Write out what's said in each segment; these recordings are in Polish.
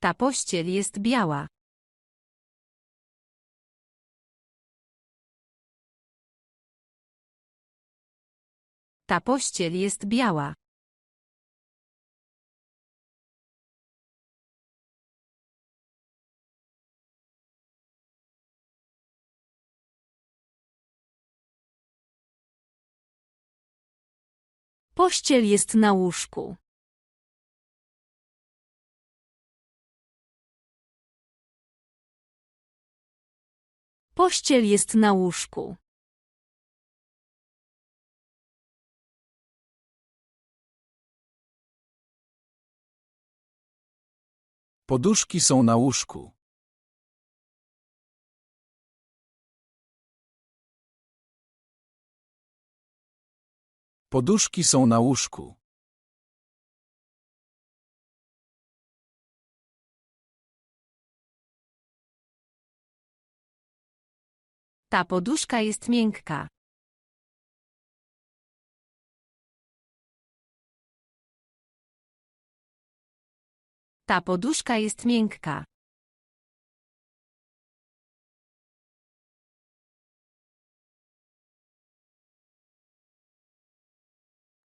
Ta pościel jest biała. Ta pościel jest biała. Pościel jest na łóżku. Pościel jest na łóżku. Poduszki są na łóżku. Poduszki są na łóżku. Ta poduszka jest miękka. Ta poduszka jest miękka.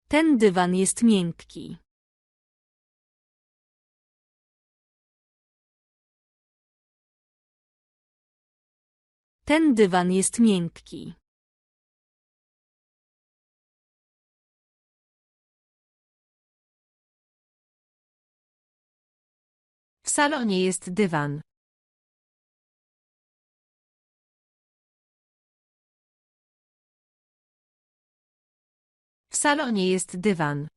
Ten dywan jest miękki. Ten dywan jest miękki. W salonie jest dywan. W salonie jest dywan.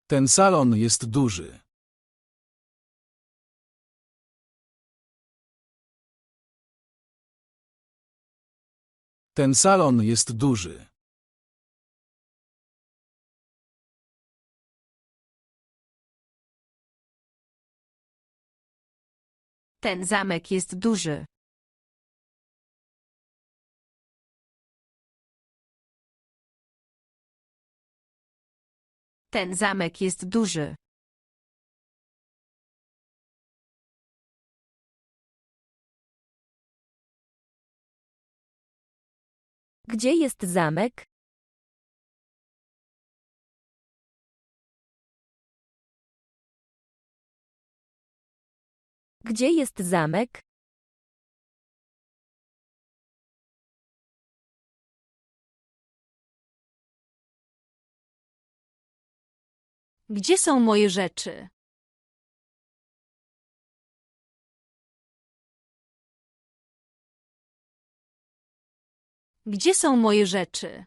Ten salon jest duży. Ten salon jest duży. Ten zamek jest duży. Ten zamek jest duży. Gdzie jest zamek? Gdzie jest zamek? Gdzie są moje rzeczy? Gdzie są moje rzeczy?